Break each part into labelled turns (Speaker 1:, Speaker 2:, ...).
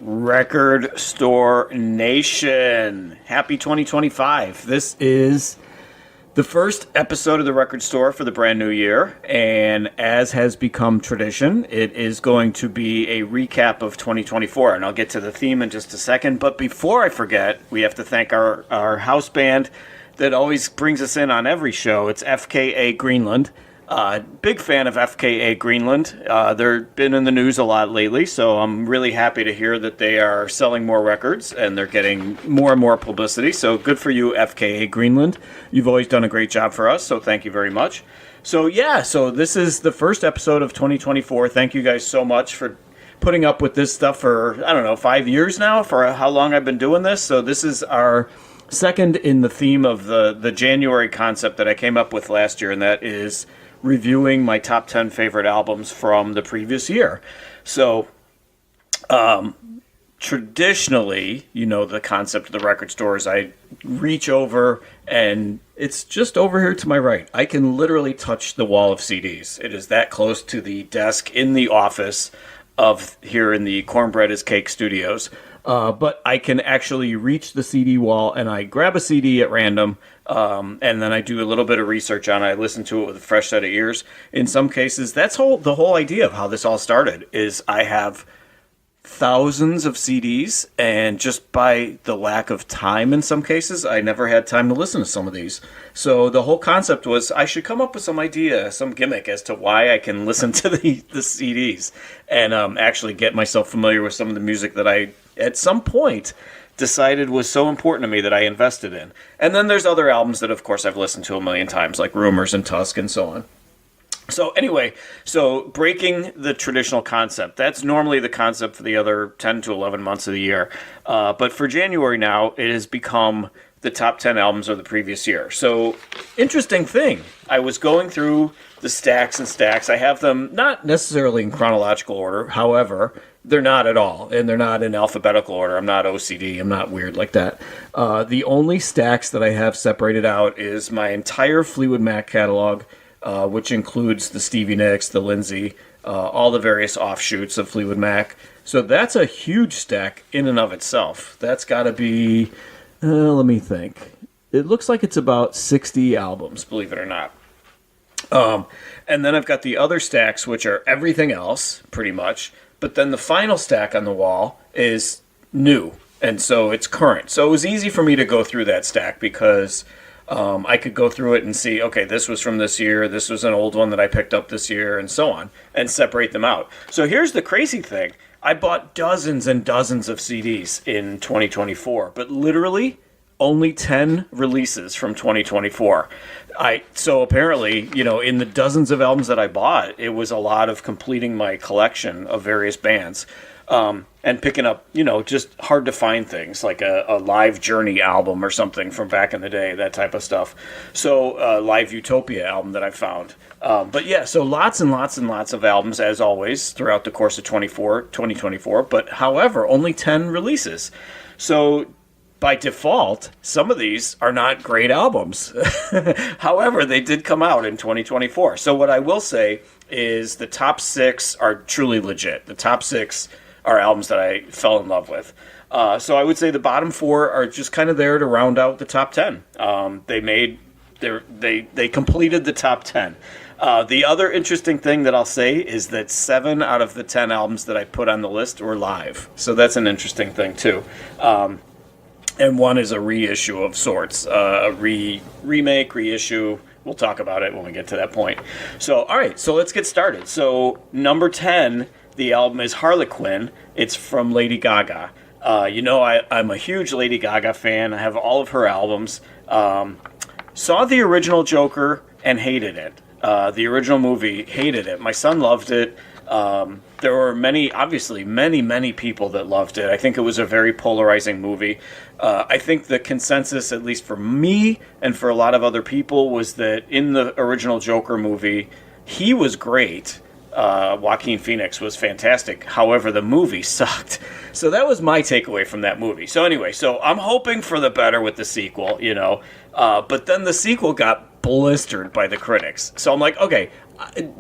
Speaker 1: Record Store Nation. Happy 2025. This is the first episode of the Record Store for the brand new year, and as has become tradition, it is going to be a recap of 2024, and I'll get to the theme in just a second. But before I forget, we have to thank our house band that always brings us in on every show. It's FKA Greenland. Big fan of FKA Greenland. They've been in the news a lot lately, so I'm really happy to hear that they are selling more records and they're getting more and more publicity. So good for you, FKA Greenland. You've always done a great job for us, so thank you very much. So this is the first episode of 2024. Thank you guys so much for putting up with this stuff for, 5 years now, for how long I've been doing this. So this is our second in the theme of the January concept that I came up with last year, and that is reviewing my top 10 favorite albums from the previous year. So, traditionally, the concept of the record stores, I reach over and it's just over here to my right. I can literally touch the wall of CDs. It is that close to the desk in the office of here in the Cornbread is Cake studios. But I can actually reach the CD wall and I grab a CD at random, and then I do a little bit of research on it. I listen to it with a fresh set of ears. In some cases, that's the whole idea of how this all started, is I have thousands of CDs, and just by the lack of time in some cases, I never had time to listen to some of these. So the whole concept was I should come up with some idea, some gimmick as to why I can listen to the CDs and actually get myself familiar with some of the music that I, at some point, decided was so important to me that I invested in. And then there's other albums that, of course, I've listened to a million times, like Rumors and Tusk and so on. So anyway, breaking the traditional concept. That's normally the concept for the other 10 to 11 months of the year. But for January now, it has become the top 10 albums of the previous year. So, interesting thing. I was going through the stacks and stacks. I have them not necessarily in chronological order. However, they're not at all. And they're not in alphabetical order. I'm not OCD. I'm not weird like that. The only stacks that I have separated out is my entire Fleetwood Mac catalog, which includes the Stevie Nicks, the Lindsay, all the various offshoots of Fleetwood Mac. So that's a huge stack in and of itself. That's got to be, let me think. It looks like it's about 60 albums, believe it or not. And then I've got the other stacks, which are everything else, pretty much. But then the final stack on the wall is new, and so it's current. So it was easy for me to go through that stack because I could go through it and see, okay, this was from this year, this was an old one that I picked up this year, and so on, and separate them out. So here's the crazy thing. I bought dozens and dozens of CDs in 2024, but literally only 10 releases from 2024. So apparently, in the dozens of albums that I bought, it was a lot of completing my collection of various bands. And picking up, just hard to find things like a Live Journey album or something from back in the day, that type of stuff. So Live Utopia album that I found. So lots and lots and lots of albums, as always, throughout the course of 2024. But however, only 10 releases. So by default, some of these are not great albums. However, they did come out in 2024. So what I will say is the top 6 are truly legit. The top 6 are albums that I fell in love with. So I would say the bottom 4 are just kind of there to round out the top 10. They completed the top 10. The other interesting thing that I'll say is that 7 out of the 10 albums that I put on the list were live. So that's an interesting thing too. And one is a reissue of sorts, a remake, reissue. We'll talk about it when we get to that point. So, all right, so let's get started. So, number 10, the album is Harlequin. It's from Lady Gaga. I'm a huge Lady Gaga fan. I have all of her albums. Saw the original Joker and hated it. The original movie, hated it. My son loved it. There were many people that loved it. I think it was a very polarizing movie. I think the consensus, at least for me and for a lot of other people, was that in the original Joker movie, he was great. Joaquin Phoenix was fantastic. However, the movie sucked. So that was my takeaway from that movie. So anyway, I'm hoping for the better with the sequel, But then the sequel got blistered by the critics. So I'm like, okay,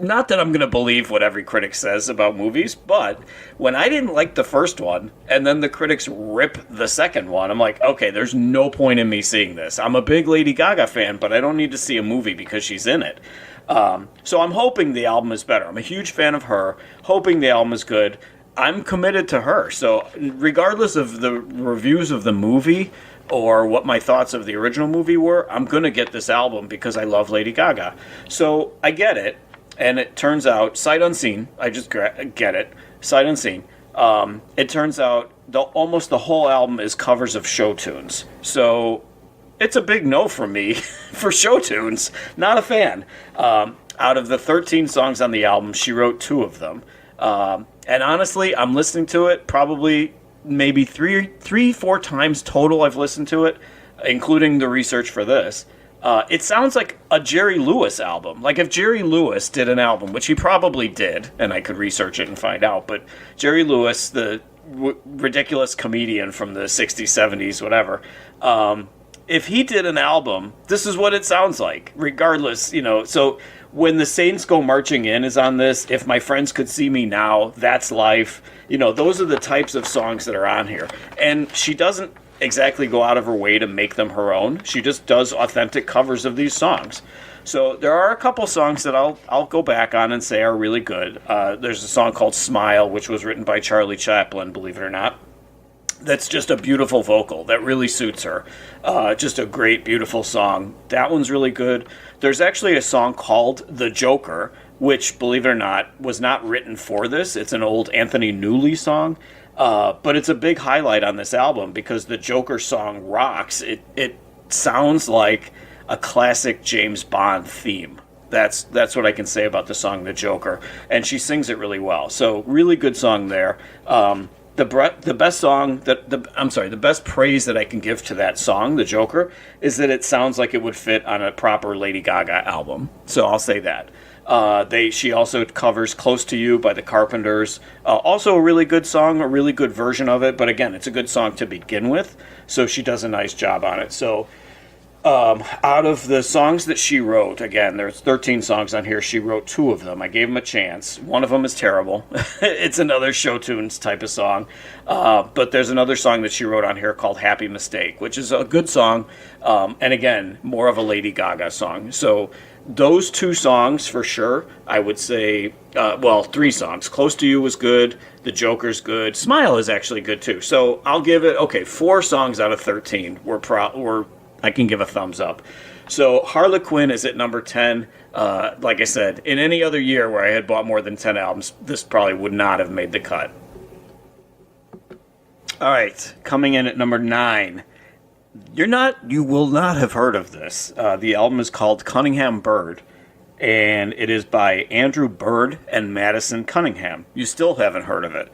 Speaker 1: not that I'm going to believe what every critic says about movies, but when I didn't like the first one and then the critics rip the second one, I'm like, okay, there's no point in me seeing this. I'm a big Lady Gaga fan, but I don't need to see a movie because she's in it. So I'm hoping the album is better. I'm a huge fan of her, hoping the album is good. I'm committed to her. So regardless of the reviews of the movie or what my thoughts of the original movie were, I'm going to get this album because I love Lady Gaga. So I get it. And it turns out, sight unseen, I just get it, sight unseen. It turns out almost the whole album is covers of show tunes. So it's a big no from me for show tunes. Not a fan. Out of the 13 songs on the album, she wrote 2 of them. And honestly, I'm listening to it probably maybe 4 times total I've listened to it, including the research for this. It sounds like a Jerry Lewis album. Like if Jerry Lewis did an album, which he probably did, and I could research it and find out, but Jerry Lewis, the ridiculous comedian from the 60s, 70s, whatever, if he did an album, this is what it sounds like, regardless, So when The Saints Go Marching In is on this, If My Friends Could See Me Now, That's Life, those are the types of songs that are on here. And she doesn't exactly go out of her way to make them her own. She just does authentic covers of these songs. So there are a couple songs that I'll go back on and say are really good. There's a song called Smile, which was written by Charlie Chaplin, believe it or not. That's just a beautiful vocal that really suits her. Just a great, beautiful song. That one's really good. There's actually a song called The Joker, which, believe it or not, was not written for this. It's an old Anthony Newley song. But it's a big highlight on this album because the Joker song rocks. It sounds like a classic James Bond theme. That's what I can say about the song The Joker. And she sings it really well. So really good song there. The best song the best praise that I can give to that song, The Joker, is that it sounds like it would fit on a proper Lady Gaga album. So I'll say that. She also covers Close to You by the Carpenters. Also a really good song, a really good version of it. But again, it's a good song to begin with. So she does a nice job on it. So out of the songs that she wrote, again, there's 13 songs on here. She wrote 2 of them. I gave them a chance. One of them is terrible. It's another show tunes type of song. But there's another song that she wrote on here called Happy Mistake, which is a good song. And again, more of a Lady Gaga song. So those 2 songs for sure, I would say, 3 songs. Close to You was good. The Joker's good. Smile is actually good too. So I'll give it, 4 songs out of 13 were I can give a thumbs up. So Harlequin is at number 10. Like I said, in any other year where I had bought more than 10 albums, this probably would not have made the cut. All right, coming in at number 9. You will not have heard of this. The album is called Cunningham Bird, and it is by Andrew Bird and Madison Cunningham. You still haven't heard of it.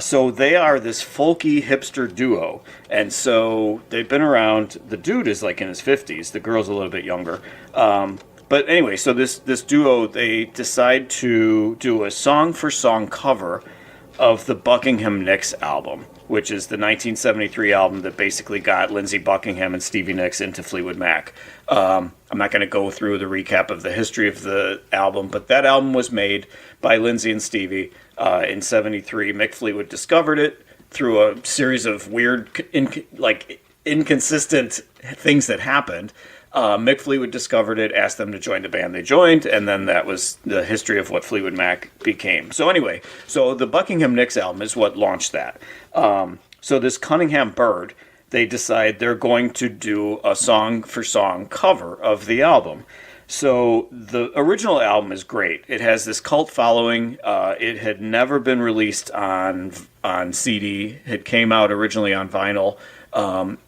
Speaker 1: So they are this folky hipster duo, and so they've been around. The dude is like in his 50s. The girl's a little bit younger. But anyway, so this duo, they decide to do a song-for-song cover of the Buckingham Nicks album, which is the 1973 album that basically got Lindsey Buckingham and Stevie Nicks into Fleetwood Mac. I'm not going to go through the recap of the history of the album, but that album was made by Lindsey and Stevie in 73. Mick Fleetwood discovered it through a series of weird, inconsistent things that happened. Mick Fleetwood discovered it, asked them to join the band. They joined, and then that was the history of what Fleetwood Mac became. So anyway, so the Buckingham Nicks album is what launched that. So this Cunningham Bird, they decide they're going to do a song-for-song cover of the album. So the original album is great. It has this cult following. It had never been released on CD. It came out originally on vinyl.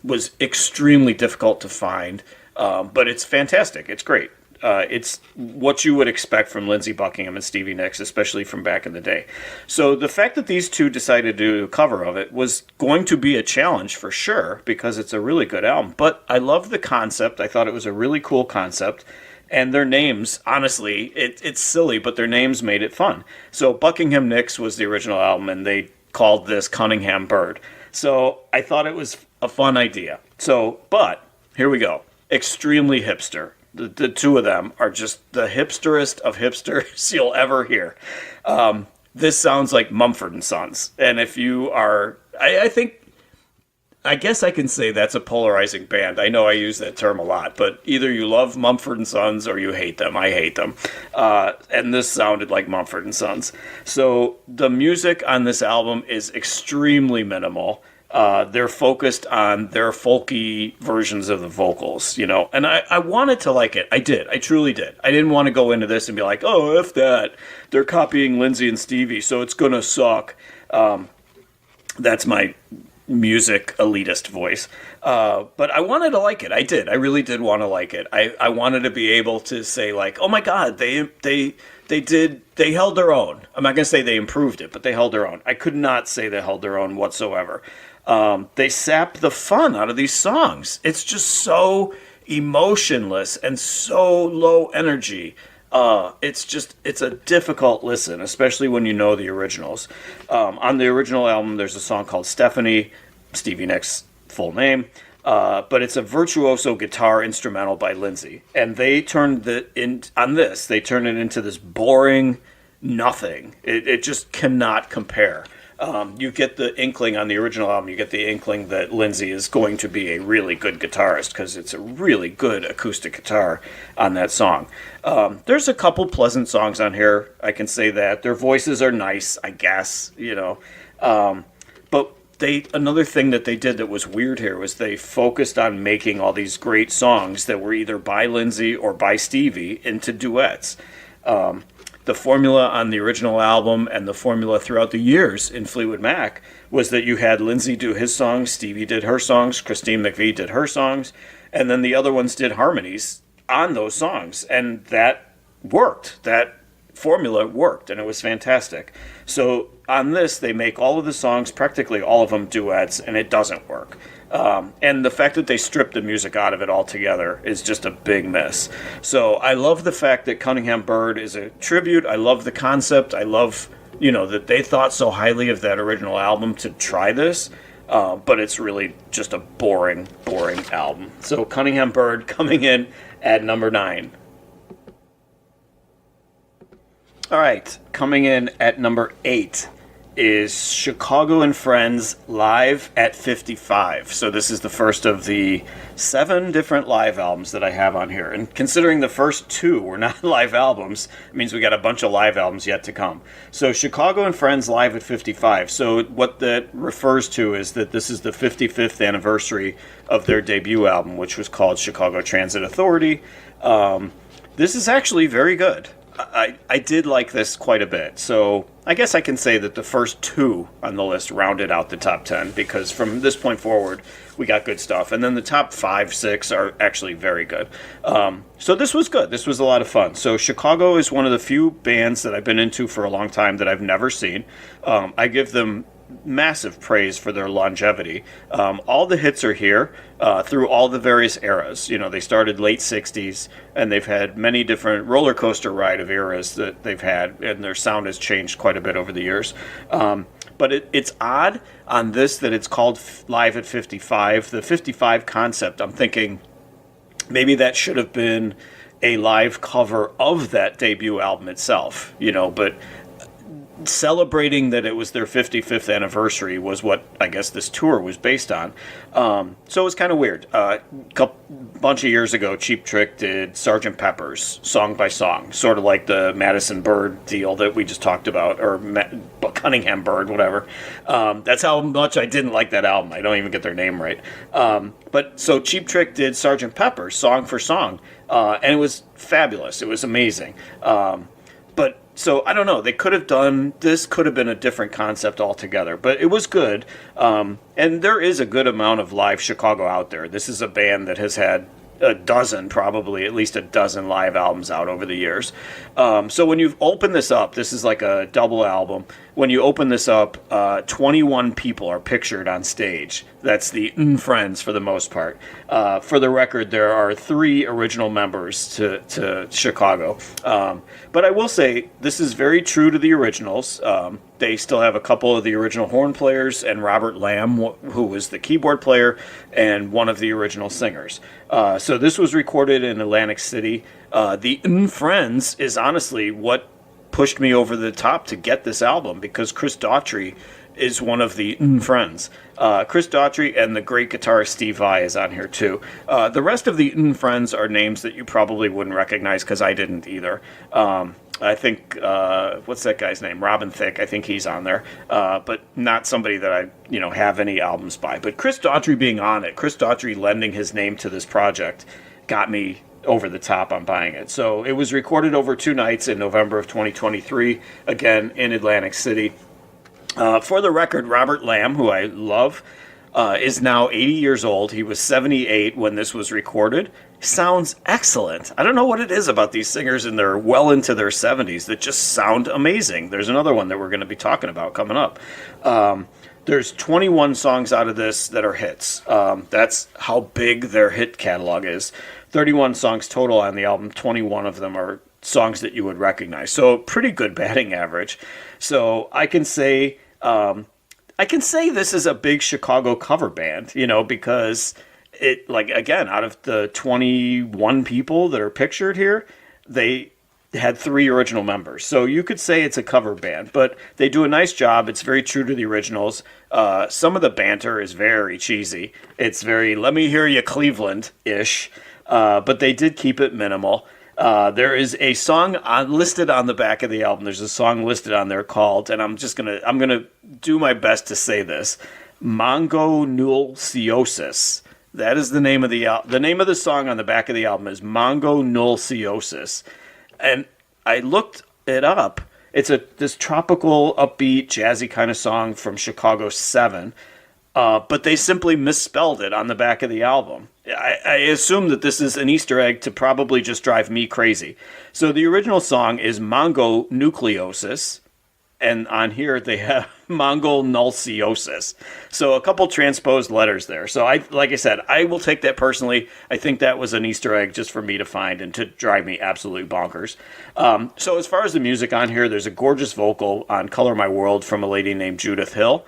Speaker 1: Was extremely difficult to find. But it's fantastic. It's great. It's what you would expect from Lindsey Buckingham and Stevie Nicks, especially from back in the day. So the fact that these two decided to do a cover of it was going to be a challenge for sure, because it's a really good album. But I love the concept. I thought it was a really cool concept. And their names, honestly, it's silly, but their names made it fun. So Buckingham Nicks was the original album, and they called this Cunningham Bird. So I thought it was a fun idea. So, but here we go. Extremely hipster. The two of them are just the hipsterest of hipsters you'll ever hear. This sounds like Mumford and Sons. And if you are, I guess I can say that's a polarizing band. I know I use that term a lot, but either you love Mumford and Sons or you hate them. I hate them. And this sounded like Mumford and Sons. So the music on this album is extremely minimal. They're focused on their folky versions of the vocals, and I wanted to like it. I did. I truly did. I didn't want to go into this and be like, oh, F that. They're copying Lindsey and Stevie, so it's going to suck. That's my music elitist voice. But I wanted to like it. I did. I really did want to like it. I wanted to be able to say like, oh my God, they held their own. I'm not going to say they improved it, but they held their own. I could not say they held their own whatsoever. They sapped the fun out of these songs. It's just so emotionless and so low energy. It's a difficult listen, especially when you know the originals. On the original album, there's a song called Stephanie, Stevie Nicks' full name, but it's a virtuoso guitar instrumental by Lindsey. And they turned it into this boring nothing. It just cannot compare. You get the inkling on the original album, you get the inkling that Lindsey is going to be a really good guitarist because it's a really good acoustic guitar on that song. There's a couple pleasant songs on here, I can say that. Their voices are nice, I guess, but another thing that they did that was weird here was they focused on making all these great songs that were either by Lindsey or by Stevie into duets. The formula on the original album and the formula throughout the years in Fleetwood Mac was that you had Lindsey do his songs, Stevie did her songs, Christine McVie did her songs, and then the other ones did harmonies on those songs. And that worked. That formula worked, and it was fantastic. So on this, they make all of the songs, practically all of them, duets, and it doesn't work. And the fact that they stripped the music out of it altogether is just a big miss. So I love the fact that Cunningham Bird is a tribute. I love the concept. I love, that they thought so highly of that original album to try this. But it's really just a boring, boring album. So Cunningham Bird coming in at number 9. All right, coming in at number 8 is Chicago and Friends Live at 55. So this is the first of the 7 different live albums that I have on here. And considering the first 2 were not live albums, it means we got a bunch of live albums yet to come. So Chicago and Friends Live at 55. So what that refers to is that this is the 55th anniversary of their debut album, which was called Chicago Transit Authority. This is actually very good. I did like this quite a bit. So I guess I can say that the first 2 on the list rounded out the top 10, because from this point forward, we got good stuff. And then the top 5, 6 are actually very good. So this was good. This was a lot of fun. So Chicago is one of the few bands that I've been into for a long time that I've never seen. I give them massive praise for their longevity. All the hits are here through all the various eras. They started late 60s, and they've had many different roller coaster ride of eras that they've had, and their sound has changed quite a bit over the years. But it's odd on this that it's called Live at 55. The 55 concept, I'm thinking maybe that should have been a live cover of that debut album itself, but celebrating that it was their 55th anniversary was what I guess this tour was based on. So it was kind of weird. Bunch of years ago, Cheap Trick did Sgt. Pepper's song by song, sort of like the Madison Bird deal that we just talked about, or Cunningham Bird, whatever. That's how much I didn't like that album. I don't even get their name right. But so Cheap Trick did Sgt. Pepper song for song, and it was fabulous. It was amazing. But so I don't know. They could have done this. Could have been a different concept altogether, but it was good. And there is a good amount of live Chicago out there. This is a band that has had probably at least a dozen live albums out over the years. So when you open this up, this is like a double album. when you open this up, 21 people are pictured on stage. That's the Friends for the most part. For the record, there are 3 original members to Chicago. But I will say, this is very true to the originals. They still have a couple of the original horn players and Robert Lamb, who was the keyboard player and one of the original singers. So this was recorded in Atlantic City. The Friends is honestly what pushed me over the top to get this album, because Chris Daughtry is one of the Friends. Chris Daughtry and the great guitarist Steve Vai is on here too. The rest of the Friends are names that you probably wouldn't recognize, because I didn't either. I think, what's that guy's name? Robin Thicke, I think he's on there. But not somebody that I, have any albums by. But Chris Daughtry being on it, Chris Daughtry lending his name to this project, got me over the top on buying it. So it was recorded over 2 nights in November of 2023, again in Atlantic City. For the record, Robert Lamb, who I love, is now 80 years old. He was 78 when this was recorded. Sounds excellent. I don't know what it is about these singers and they're well into their 70s that just sound amazing. There's another one that we're going to be talking about coming up. There's 21 songs out of this that are hits. That's how big their hit catalog is. 31 songs total on the album. 21 of them are songs that you would recognize. So pretty good batting average. So I can say this is a big Chicago cover band, because it, like, again, out of the 21 people that are pictured here, they had 3 original members. So you could say it's a cover band, but they do a nice job. It's very true to the originals. Some of the banter is very cheesy. It's very, let me hear you, Cleveland-ish. But they did keep it minimal. There is a song listed on the back of the album. There's a song listed on there called, and I'm gonna do my best to say this, Mongonulciosis. That is the name of the name of the song on the back of the album is Mongonulciosis. And I looked it up. It's this tropical, upbeat, jazzy kind of song from Chicago 7. But they simply misspelled it on the back of the album. I assume that this is an Easter egg to probably just drive me crazy. So the original song is Mongonucleosis, and on here they have Mongonulciosis. So a couple transposed letters there. So like I said, I will take that personally. I think that was an Easter egg just for me to find and to drive me absolutely bonkers. So as far as the music on here, there's a gorgeous vocal on Color My World from a lady named Judith Hill.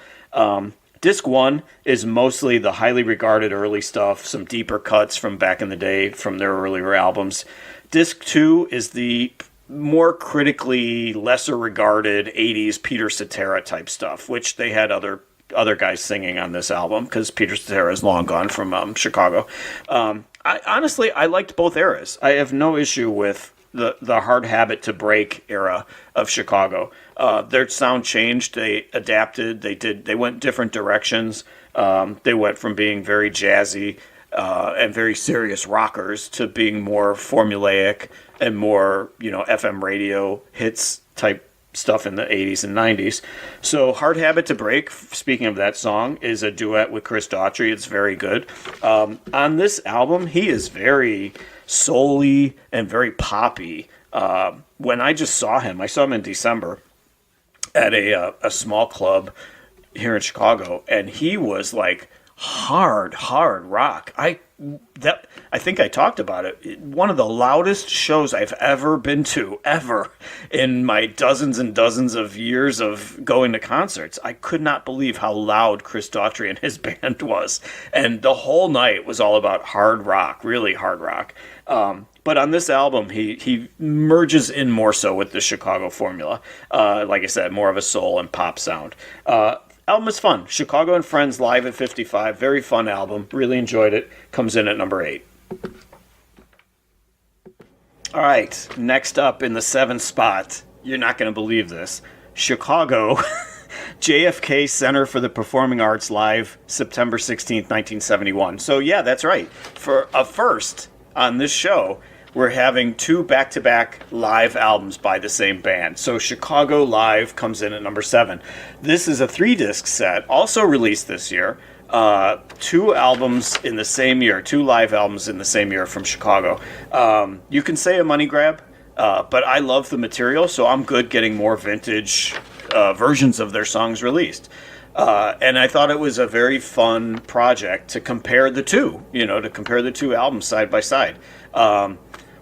Speaker 1: Disc 1 is mostly the highly regarded early stuff, some deeper cuts from back in the day from their earlier albums. Disc 2 is the more critically lesser regarded 80s Peter Cetera type stuff, which they had other guys singing on this album because Peter Cetera is long gone from Chicago. I liked both eras. I have no issue with the Hard Habit to Break era of Chicago. Their sound changed. They adapted. They went different directions. They went from being very jazzy and very serious rockers to being more formulaic and more, FM radio hits type stuff in the 80s and 90s. So Hard Habit to Break, speaking of that song, is a duet with Chris Daughtry. It's very good. On this album, he is very soul-y and very poppy. When I just saw him in December at a small club here in Chicago, and he was like hard rock. I think I talked about it. One of the loudest shows I've ever been to, ever, in my dozens and dozens of years of going to concerts. I could not believe how loud Chris Daughtry and his band was. And the whole night was all about hard rock, really hard rock. But on this album, he merges in more so with the Chicago formula. Like I said, more of a soul and pop sound. Album is fun. Chicago and Friends live at 55. Very fun album. Really enjoyed it. Comes in at number 8. All right. Next up in the 7th spot. You're not going to believe this. Chicago. JFK Center for the Performing Arts live September 16th, 1971. So yeah, that's right. For a first on this show, we're having 2 back-to-back live albums by the same band. So Chicago Live comes in at number 7. This is a 3-disc set, also released this year. 2 albums in the same year, 2 live albums in the same year from Chicago. You can say a money grab, but I love the material, so I'm good getting more vintage versions of their songs released. And I thought it was a very fun project to compare the two, to compare the two albums side by side.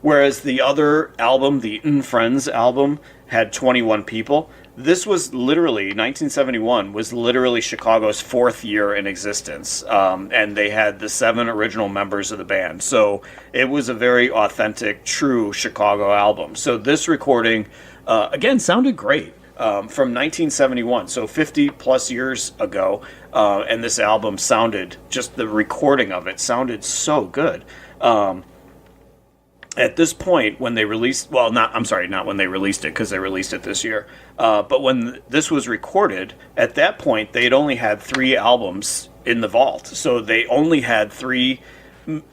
Speaker 1: Whereas the other album, the Friends album, had 21 people. This was literally, 1971 was literally Chicago's fourth year in existence. And they had the 7 original members of the band. So it was a very authentic, true Chicago album. So this recording, again, sounded great. From 1971, so 50 plus years ago, and this album sounded, just the recording of it sounded so good. At this point, when they released, not when they released it, because they released it this year, but when this was recorded, at that point, they'd only had 3 albums in the vault. So they only had 3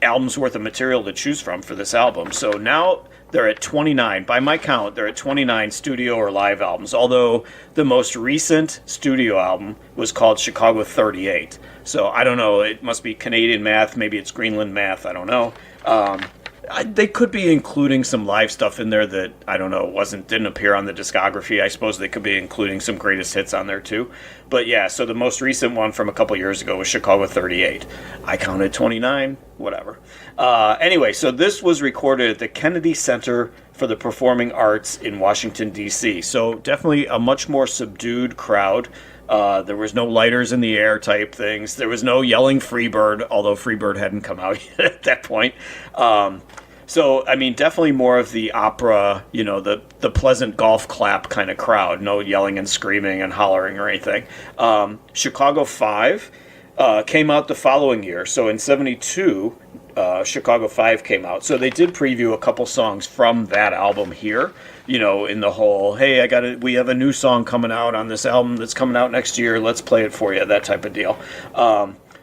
Speaker 1: albums worth of material to choose from for this album. So now they're at 29. By my count, they're at 29 studio or live albums, although the most recent studio album was called Chicago 38. So I don't know, it must be Canadian math, maybe it's Greenland math, I don't know. They could be including some live stuff in there that, I don't know, didn't appear on the discography. I suppose they could be including some greatest hits on there too. But yeah, so the most recent one from a couple years ago was Chicago 38. I counted 29, whatever. Anyway, so this was recorded at the Kennedy Center for the Performing Arts in Washington, D.C. So definitely a much more subdued crowd. There was no lighters in the air type things. There was no yelling Freebird, although Freebird hadn't come out yet at that point. So, I mean, definitely more of the opera, the pleasant golf clap kind of crowd. No yelling and screaming and hollering or anything. Chicago 5 came out the following year. So in 72, Chicago 5 came out. So they did preview a couple songs from that album here. In the whole, hey, we have a new song coming out on this album that's coming out next year. Let's play it for you, that type of deal.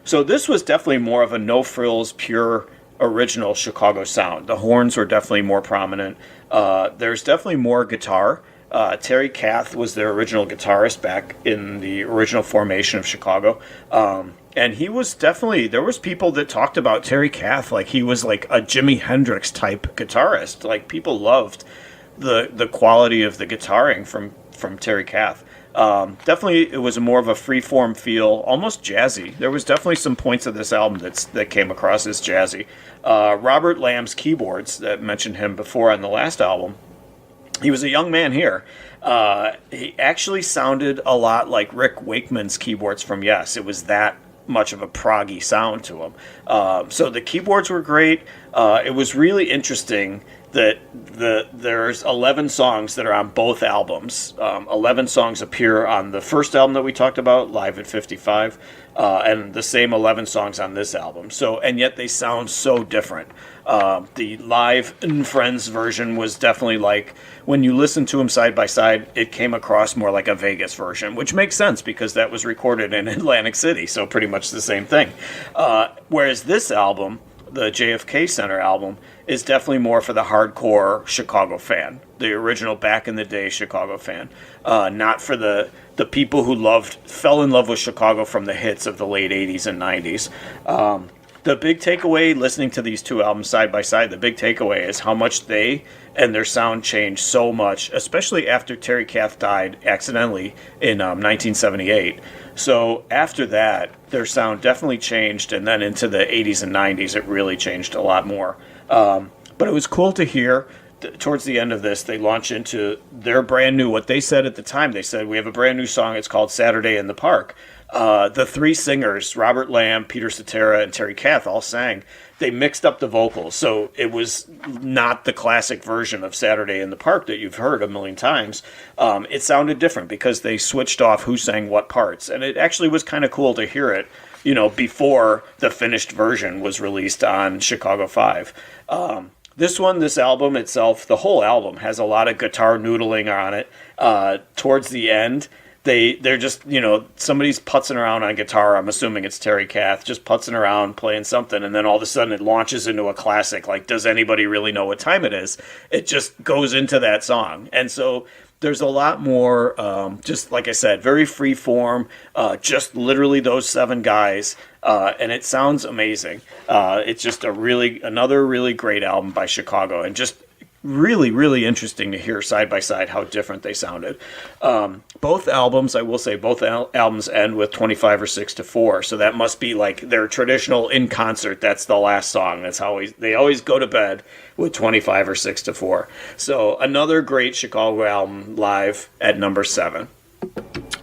Speaker 1: So this was definitely more of a no-frills, pure, original Chicago sound. The horns were definitely more prominent. There's definitely more guitar. Terry Kath was their original guitarist back in the original formation of Chicago. And he was definitely, there was people that talked about Terry Kath like he was like a Jimi Hendrix type guitarist. Like people loved the quality of the guitaring from Terry Kath. Definitely, it was more of a free-form feel, almost jazzy. There was definitely some points of this album that came across as jazzy. Robert Lamb's keyboards, that mentioned him before on the last album, he was a young man here. He actually sounded a lot like Rick Wakeman's keyboards from Yes. It was that much of a proggy sound to him. So the keyboards were great. It was really interesting that there's 11 songs that are on both albums. 11 songs appear on the first album that we talked about, Live at 55, and the same 11 songs on this album. So, and yet they sound so different. The live Friends version was definitely like, when you listen to them side by side, it came across more like a Vegas version, which makes sense because that was recorded in Atlantic City, so pretty much the same thing. Whereas this album, the JFK Center album, is definitely more for the hardcore Chicago fan, the original back in the day Chicago fan, not for the people who fell in love with Chicago from the hits of the late 80s and 90s. The big takeaway, listening to these two albums side by side, the big takeaway is how much they and their sound changed so much, especially after Terry Kath died accidentally in 1978. So after that, their sound definitely changed, and then into the 80s and 90s, it really changed a lot more. But it was cool to hear. Towards the end of this, they launch into their brand new, what they said at the time, they said, we have a brand new song, it's called Saturday in the Park. The 3 singers, Robert Lamb, Peter Cetera, and Terry Kath, all sang. They mixed up the vocals, so it was not the classic version of Saturday in the Park that you've heard a million times. It sounded different because they switched off who sang what parts, and it actually was kind of cool to hear it, before the finished version was released on Chicago 5. This album itself, the whole album has a lot of guitar noodling on it. Towards the end, they're just, somebody's putzing around on guitar. I'm assuming it's Terry Kath, just putzing around, playing something, and then all of a sudden it launches into a classic. Like, does anybody really know what time it is? It just goes into that song. And so there's a lot more, just like I said, very free form, just literally those 7 guys, and it sounds amazing. It's just another really great album by Chicago, and just really, really interesting to hear side by side how different they sounded. Both albums, I will say, both albums end with 25 or 6 to 4. So that must be like their traditional in concert. That's the last song. That's how they always go to bed with 25 or 6 to 4. So another great Chicago album live at number 7.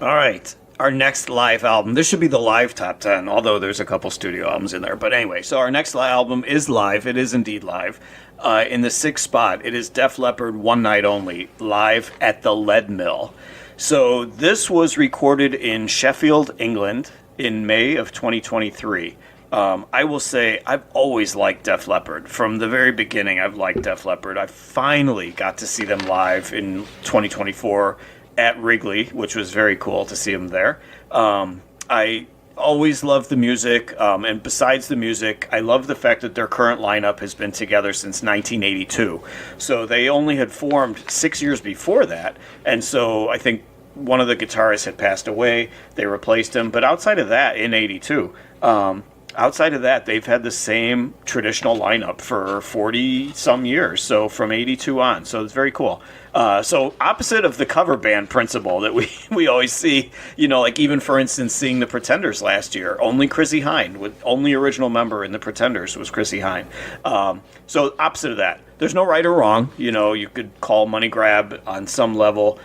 Speaker 1: All right. Our next live album, this should be the live top 10, although there's a couple studio albums in there. But anyway, so our next album is live. It is indeed live. In the 6th spot, it is Def Leppard, One Night Only, live at the Lead Mill. So this was recorded in Sheffield, England, in May of 2023. I will say I've always liked Def Leppard. From the very beginning, I've liked Def Leppard. I finally got to see them live in 2024 at Wrigley, which was very cool to see them there. I always loved the music, and besides the music, I love the fact that their current lineup has been together since 1982. So they only had formed 6 years before that, and so I think one of the guitarists had passed away. They replaced him, but outside of that, in 82, outside of that, they've had the same traditional lineup for 40 some years. So from 82 on. So it's very cool. So opposite of the cover band principle that we always see, like even for instance, seeing the Pretenders last year, only Chrissie Hynde, with only original member in the Pretenders was Chrissie Hynde. So opposite of that. There's no right or wrong. You could call money grab on some level.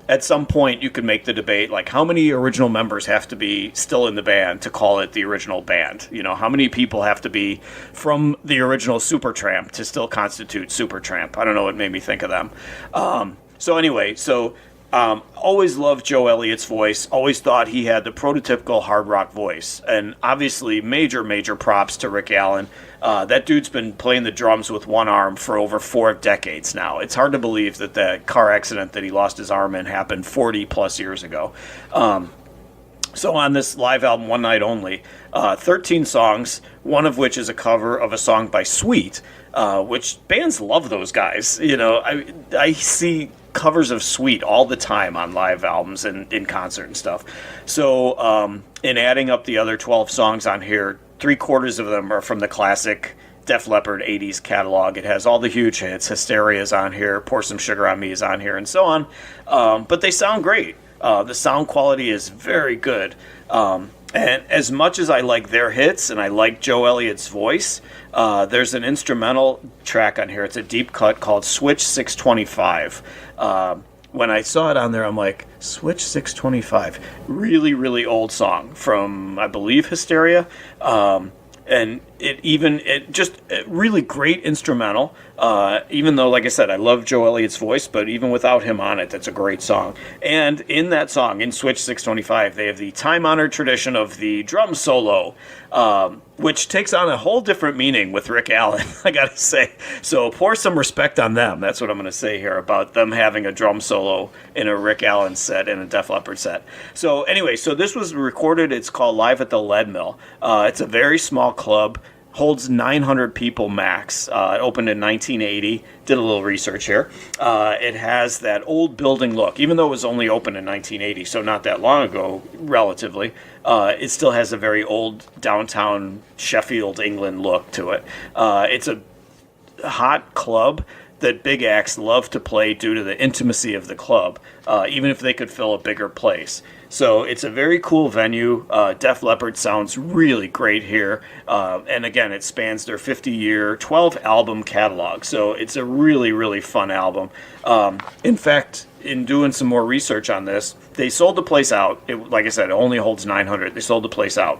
Speaker 1: At some point, you could make the debate, like how many original members have to be still in the band to call it the original band? How many people have to be from the original Supertramp to still constitute Supertramp? I don't know what made me think of them. Always loved Joe Elliott's voice. Always thought he had the prototypical hard rock voice. And obviously, major props to Rick Allen. That dude's been playing the drums with one arm for over 4 decades now. It's hard to believe that the car accident that he lost his arm in happened 40 plus years ago. So on this live album, One Night Only, 13 songs, one of which is a cover of a song by Sweet, which bands love those guys. I see covers of Sweet all the time on live albums and in concert and stuff. So in adding up the other 12 songs on here, 3/4 of them are from the classic Def Leppard 80s catalog. It has all the huge hits. Hysteria's on here, Pour Some Sugar on Me is on here, and so on. But they sound great. The sound quality is very good. And as much as I like their hits and I like Joe Elliott's voice, there's an instrumental track on here. It's a deep cut called Switch 625. When I saw it on there, I'm like, Switch 625. Really, really old song from, I believe, Hysteria. And it just really great instrumental. Even though, like I said, I love Joe Elliott's voice, but even without him on it, that's a great song. And in that song, in Switch 625, they have the time-honored tradition of the drum solo, which takes on a whole different meaning with Rick Allen, I gotta say. So pour some respect on them. That's what I'm gonna say here about them having a drum solo in a Rick Allen set and a Def Leppard set. So anyway, so this was recorded. It's called Live at the Lead Mill. It's a very small club. Holds 900 people max. It opened in 1980. Did a little research here. It has that old building look, even though it was only open in 1980, so not that long ago, relatively. It still has a very old downtown Sheffield, England look to it. It's a hot club that big acts love to play due to the intimacy of the club, even if they could fill a bigger place. So it's a very cool venue. Def Leppard sounds really great here. And again, it spans their 50-year, 12-album catalog. So it's a really, really fun album. In fact, in doing some more research on this, they sold the place out. Like I said, it only holds 900. They sold the place out.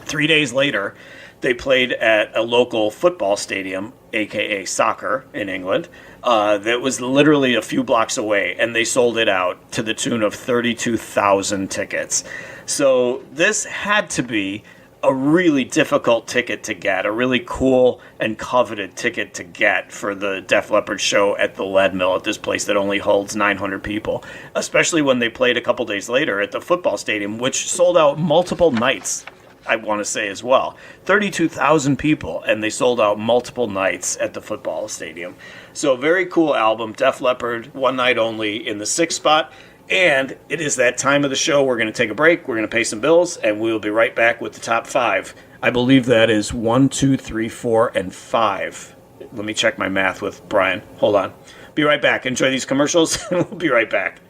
Speaker 1: 3 days later, they played at a local football stadium, a.k.a. soccer, in England, that was literally a few blocks away, and they sold it out to the tune of 32,000 tickets. So this had to be a really difficult ticket to get, a really cool and coveted ticket to get for the Def Leppard show at the Lead Mill at this place that only holds 900 people, especially when they played a couple days later at the football stadium, which sold out multiple nights. I want to say as well, 32,000 people, and they sold out multiple nights at the football stadium. So very cool album, Def Leppard, One Night Only in the 6th spot. And it is that time of the show. We're going to take a break. We're going to pay some bills, and we'll be right back with the top 5. I believe that is 1, 2, 3, 4, and 5. Let me check my math with Brian. Hold on. Be right back. Enjoy these commercials, and we'll be right back.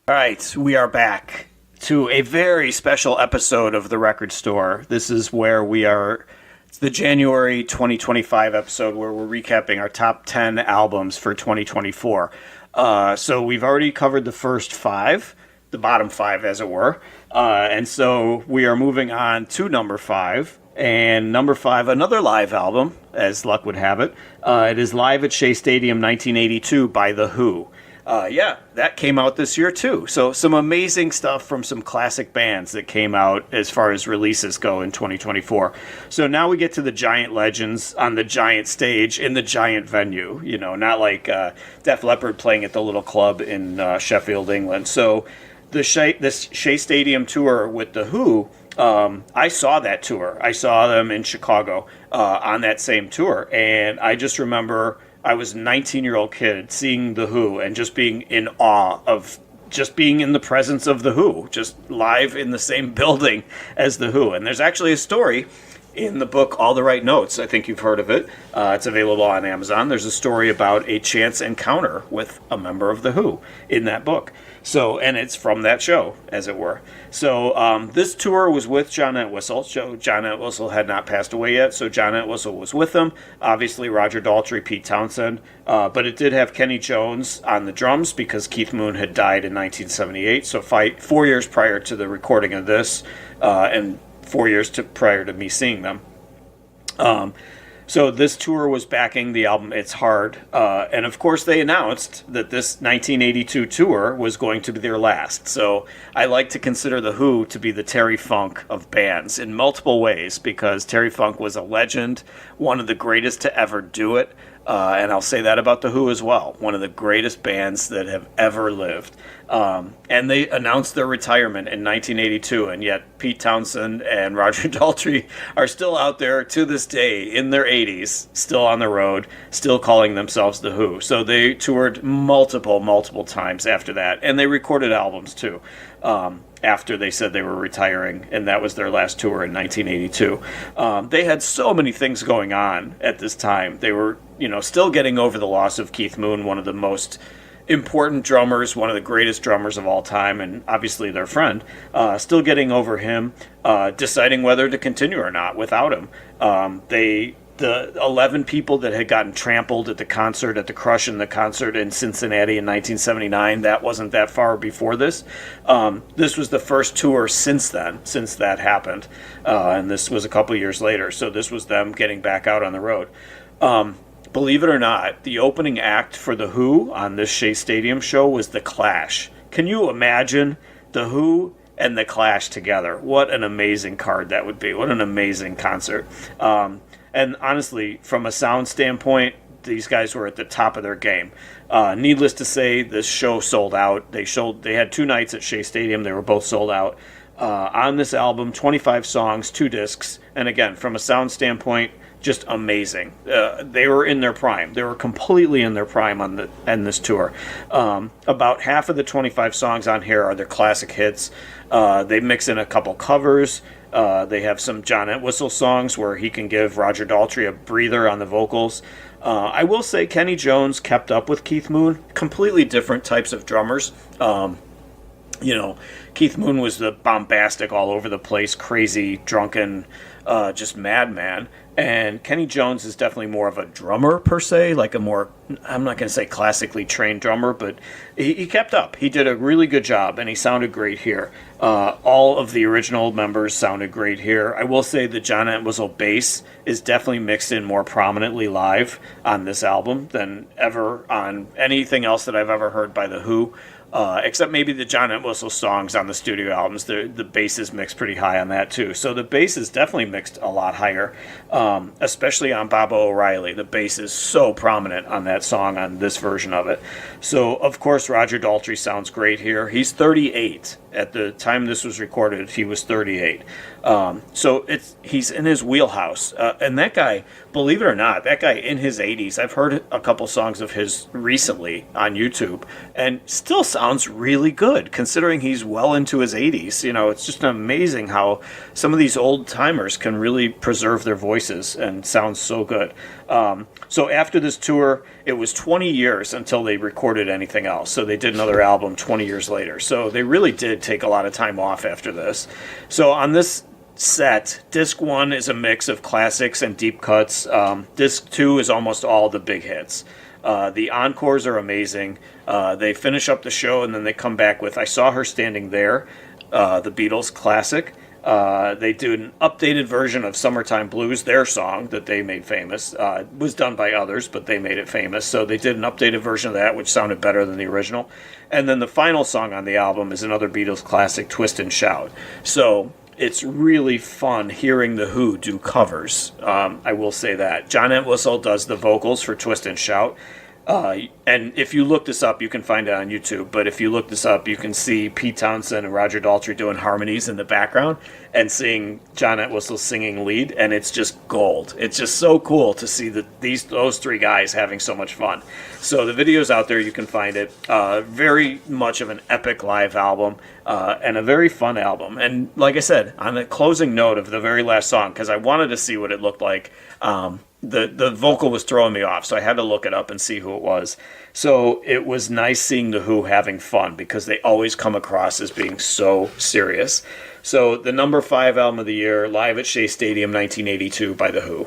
Speaker 1: All right, we are back to a very special episode of The Record Store. This is where we are... It's the January 2025 episode where we're recapping our top 10 albums for 2024. So we've already covered the first 5, the bottom 5, as it were. And so we are moving on to number 5. And number 5, another live album, as luck would have it. It is Live at Shea Stadium 1982 by The Who. Yeah, that came out this year too. So some amazing stuff from some classic bands that came out as far as releases go in 2024. So now we get to the giant legends on the giant stage in the giant venue. You know, not like Def Leppard playing at the little club in Sheffield, England. So this Shea Stadium tour with The Who... I saw that tour. I saw them in Chicago on that same tour. And I just remember I was a 19-year-old kid seeing The Who and just being in awe of just being in the presence of The Who, just live in the same building as The Who. And there's actually a story in the book All the Right Notes. I think you've heard of it. It's available on Amazon. There's a story about a chance encounter with a member of The Who in that book. So, and it's from that show, as it were. So, this tour was with John Entwistle. John Entwistle had not passed away yet, so John Entwistle was with them. Obviously, Roger Daltrey, Pete Townsend. But it did have Kenny Jones on the drums because Keith Moon had died in 1978. So, 4 years prior to the recording of this, and 4 years prior to me seeing them. So this tour was backing the album It's Hard. And of course they announced that this 1982 tour was going to be their last. So I like to consider The Who to be the Terry Funk of bands in multiple ways, because Terry Funk was a legend, one of the greatest to ever do it. And I'll say that about The Who as well. One of the greatest bands that have ever lived. And they announced their retirement in 1982, and yet Pete Townsend and Roger Daltrey are still out there to this day in their 80s, still on the road, still calling themselves The Who. So they toured multiple times after that, and they recorded albums too. After they said they were retiring, and that was their last tour in 1982. They had so many things going on at this time. They were, still getting over the loss of Keith Moon, one of the most important drummers, one of the greatest drummers of all time, and obviously their friend, still getting over him, deciding whether to continue or not without him. The 11 people that had gotten trampled at the concert, at the Crush in the concert in Cincinnati in 1979, that wasn't that far before this. This was the first tour since then, since that happened. And this was a couple years later. So this was them getting back out on the road. Believe it or not, the opening act for The Who on this Shea Stadium show was The Clash. Can you imagine The Who and The Clash together? What an amazing card that would be. What an amazing concert. And honestly, from a sound standpoint, these guys were at the top of their game. Needless to say, this show sold out. They had 2 nights at Shea Stadium. They were both sold out. On this album, 25 songs, 2 discs. And again, from a sound standpoint, just amazing. They were in their prime. They were completely in their prime on this tour. About half of the 25 songs on here are their classic hits. They mix in a couple covers. They have some John Entwistle songs where he can give Roger Daltrey a breather on the vocals. I will say Kenny Jones kept up with Keith Moon. Completely different types of drummers. Keith Moon was the bombastic, all over the place, crazy, drunken, just madman. And Kenny Jones is definitely more of a drummer, per se, like a more, I'm not going to say classically trained drummer, but he kept up. He did a really good job, and he sounded great here. All of the original members sounded great here. I will say the John Entwistle bass is definitely mixed in more prominently live on this album than ever on anything else that I've ever heard by The Who. Except maybe the John Entwistle songs on the studio albums. The bass is mixed pretty high on that too. So the bass is definitely mixed a lot higher, especially on Baba O'Reilly. The bass is so prominent on that song, on this version of it. So, of course, Roger Daltrey sounds great here. He's 38. At the time this was recorded, he was 38. So he's in his wheelhouse. And that guy, believe it or not, that guy in his 80s, I've heard a couple songs of his recently on YouTube, and still sounds sounds really good considering he's well into his 80s. It's just amazing how some of these old timers can really preserve their voices and sound so good. So after this tour, it was 20 years until they recorded anything else. So they did another album 20 years later. So they really did take a lot of time off after this. So on this set, disc 1 is a mix of classics and deep cuts. Disc 2 is almost all the big hits. The encores are amazing. They finish up the show and then they come back with I Saw Her Standing There, the Beatles classic. They do an updated version of Summertime Blues, their song that they made famous. It was done by others, but they made it famous. So they did an updated version of that, which sounded better than the original. And then the final song on the album is another Beatles classic, Twist and Shout. So it's really fun hearing The Who do covers. I will say that. John Entwistle does the vocals for Twist and Shout. And if you look this up, you can find it on YouTube. But if you look this up, you can see Pete Townsend and Roger Daltrey doing harmonies in the background and seeing John Entwistle singing lead, and it's just gold. It's just so cool to see those three guys having so much fun. So the video's out there, you can find it. Very much of an epic live album, and a very fun album. And like I said, on the closing note of the very last song, because I wanted to see what it looked like, the vocal was throwing me off, so I had to look it up and see who it was. So it was nice seeing The Who having fun, because they always come across as being so serious. So the number 5 album of the year, live at Shea Stadium, 1982, by The Who.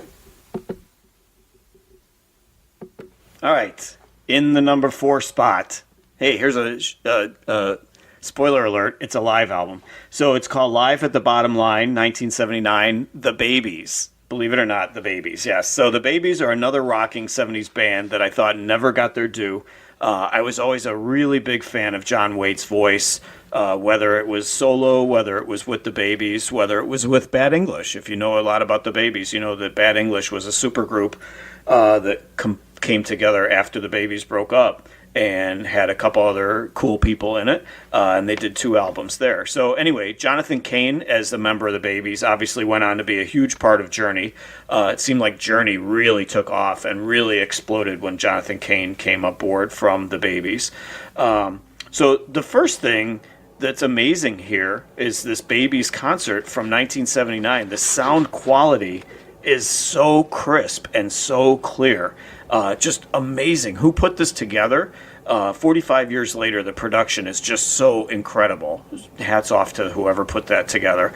Speaker 1: All right, in the number 4 spot. Hey, here's a spoiler alert, it's a live album. So it's called Live at the Bottom Line, 1979, The Babys. Believe it or not, The Babys, yes. So The Babys are another rocking 70s band that I thought never got their due. I was always a really big fan of John Waite's voice, whether it was solo, whether it was with The Babys, whether it was with Bad English. If you know a lot about The Babys, you know that Bad English was a supergroup that came together after The Babys broke up and had a couple other cool people in it, and they did 2 albums there. So anyway, Jonathan Cain, as a member of The Babys, obviously went on to be a huge part of Journey. It seemed like Journey really took off and really exploded when Jonathan Cain came aboard from The Babys. So the first thing that's amazing here is this Babys concert from 1979. The sound quality is so crisp and so clear. Just amazing. Who put this together? 45 years later, the production is just so incredible. Hats off to whoever put that together.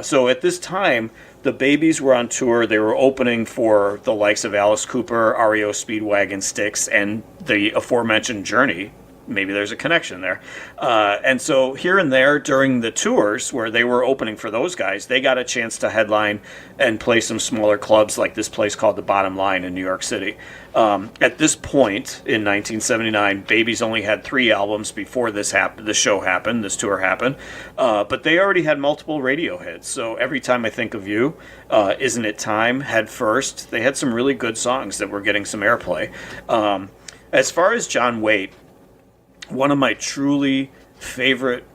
Speaker 1: So at this time, the Babys were on tour. They were opening for the likes of Alice Cooper, REO Speedwagon, Styx, and the aforementioned Journey. Maybe there's a connection there. And so here and there during the tours where they were opening for those guys, they got a chance to headline and play some smaller clubs like this place called The Bottom Line in New York City. At this point in 1979, Babys only had 3 albums before this show happened, this tour happened. But they already had multiple radio hits. So Every Time I Think of You, Isn't It Time, Head First, they had some really good songs that were getting some airplay. As far as John Waite, one of my truly favorite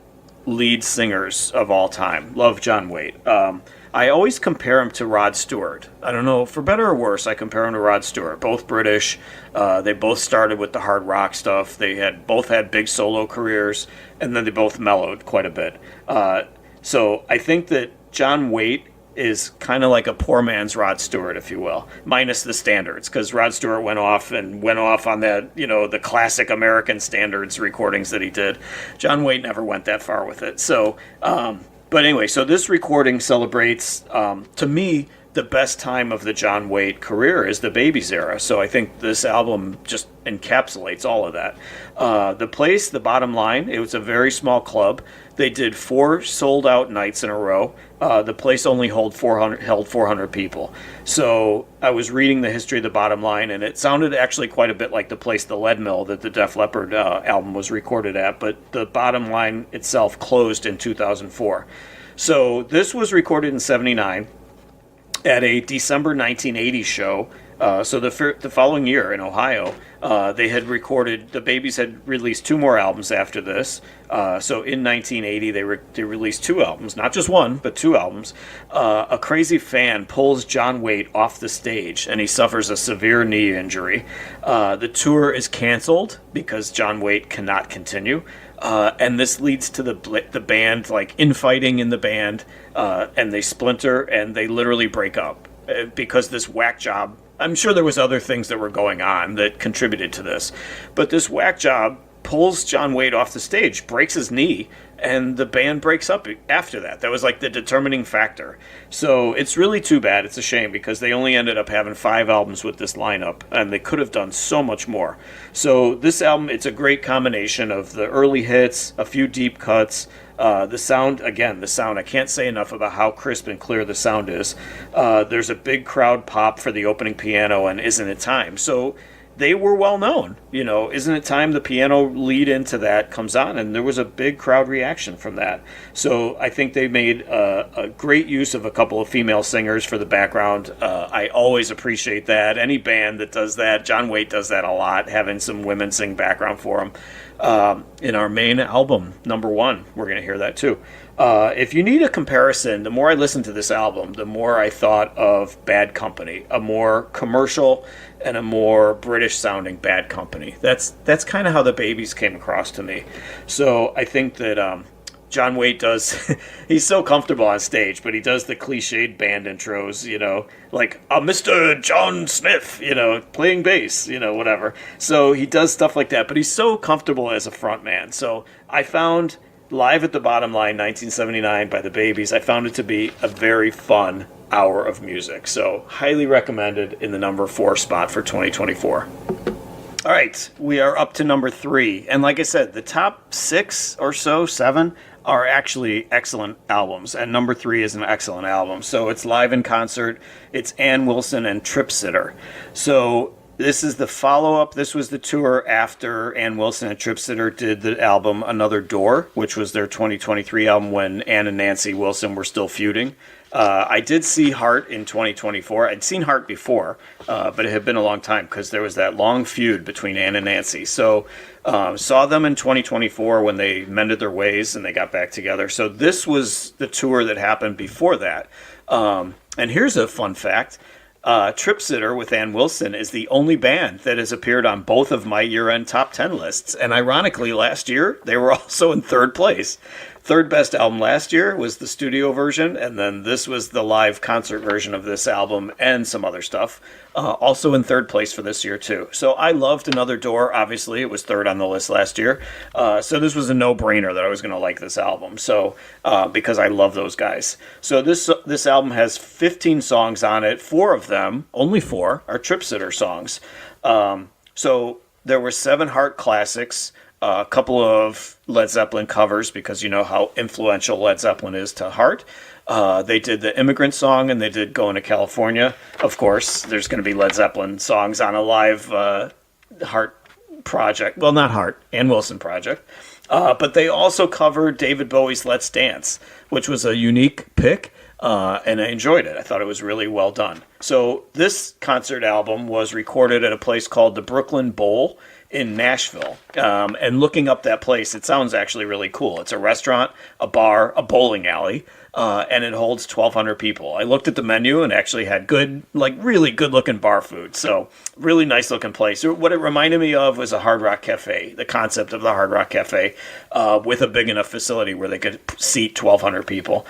Speaker 1: lead singers of all time. Love John Waite. I always compare him to Rod Stewart. I don't know, for better or worse, I compare him to Rod Stewart. Both British. They both started with the hard rock stuff. They both had big solo careers, and then they both mellowed quite a bit. So I think that John Waite is kind of like a poor man's Rod Stewart, if you will, minus the standards, because Rod Stewart went off on that, the classic American standards recordings that he did. John Waite never went that far with it. So, but anyway, so this recording celebrates, to me, the best time of the John Waite career is the Babys era. So I think this album just encapsulates all of that. The place, The Bottom Line, it was a very small club. They did 4 sold-out nights in a row. The place only held 400 people. So I was reading the history of The Bottom Line, and it sounded actually quite a bit like the place, the Lead Mill, that the Def Leppard album was recorded at. But The Bottom Line itself closed in 2004. So this was recorded in 79 at a December 1980 show. So the following year in Ohio, they had recorded, the Babys had released 2 more albums after this. So in 1980, they released 2 albums, not just one, but 2 albums. A crazy fan pulls John Waite off the stage, and he suffers a severe knee injury. The tour is canceled because John Waite cannot continue. And this leads to the band like infighting in the band, and they splinter and they literally break up because this whack job. I'm sure there was other things that were going on that contributed to this, but this whack job pulls John Waite off the stage, breaks his knee, and the band breaks up after that. That was like the determining factor. So it's really too bad. It's a shame because they only ended up having 5 albums with this lineup, and they could have done so much more. So this album, it's a great combination of the early hits, a few deep cuts, the sound, I can't say enough about how crisp and clear the sound is. There's a big crowd pop for the opening piano and Isn't It Time? So they were well known. Isn't It Time? The piano lead into that comes on, and there was a big crowd reaction from that. So I think they made a great use of a couple of female singers for the background. I always appreciate that. Any band that does that, John Waite does that a lot, having some women sing background for him. In our main album, number 1, we're going to hear that too. If you need a comparison, the more I listened to this album, the more I thought of Bad Company, a more commercial and a more British-sounding Bad Company. That's kind of how the Babies came across to me. So I think that John Waite does, he's so comfortable on stage, but he does the cliched band intros, like Mr. John Smith, playing bass, whatever. So he does stuff like that, but he's so comfortable as a frontman. So I found Live at the Bottom Line, 1979 by the Babies, I found it to be a very fun hour of music. So highly recommended in the number 4 spot for 2024. All right, we are up to number 3. And like I said, the top 6 or so, 7, are actually excellent albums. And number 3 is an excellent album. So it's live in concert. It's Ann Wilson and Trip Sitter. So this is the follow-up. This was the tour after Ann Wilson and Trip Sitter did the album Another Door, which was their 2023 album when Ann and Nancy Wilson were still feuding. I did see Heart in 2024. I'd seen Heart before, but it had been a long time because there was that long feud between Ann and Nancy. So saw them in 2024 when they mended their ways and they got back together. So this was the tour that happened before that. And here's a fun fact. Trip Sitter with Ann Wilson is the only band that has appeared on both of my year-end top 10 lists. And ironically, last year, they were also in 3rd place. 3rd best album last year was the studio version, and then this was the live concert version of this album and some other stuff. Also in 3rd place for this year, too. So I loved Another Door. Obviously, it was 3rd on the list last year. So this was a no-brainer that I was going to like this album. So because I love those guys. So this album has 15 songs on it. 4 of them, only 4, are Trip Sitter songs. So there were 7 Heart classics, a couple of Led Zeppelin covers, because you know how influential Led Zeppelin is to Heart. They did the Immigrant Song, and they did Going to California. Of course, there's going to be Led Zeppelin songs on a live Heart project. Well, not Heart, Ann Wilson project. But they also covered David Bowie's Let's Dance, which was a unique pick, and I enjoyed it. I thought it was really well done. So this concert album was recorded at a place called the Brooklyn Bowl in Nashville. And looking up that place, it sounds actually really cool. It's a restaurant, a bar, a bowling alley, and it holds 1,200 people. I looked at the menu and actually had good, like really good looking bar food. So really nice looking place. What it reminded me of was a Hard Rock Cafe, the concept of the Hard Rock Cafe, with a big enough facility where they could seat 1,200 people.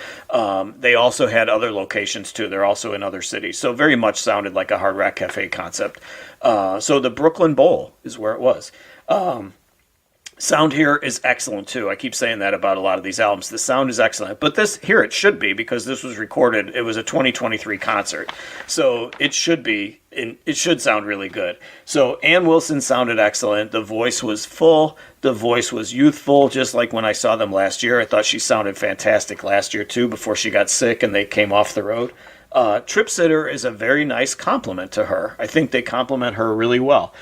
Speaker 1: They also had other locations too. They're also in other cities. So very much sounded like a Hard Rock Cafe concept. So the Brooklyn Bowl is where it was. Sound here is excellent too. I keep saying that about a lot of these albums. The sound is excellent, but this here it should be, because this was recorded. It was a 2023 concert, so it should be. It should sound really good. So Ann Wilson sounded excellent. The voice was full. The voice was youthful, just like when I saw them last year. I thought she sounded fantastic last year too, before she got sick and they came off the road. Trip Sitter is a very nice compliment to her. I think they compliment her really well.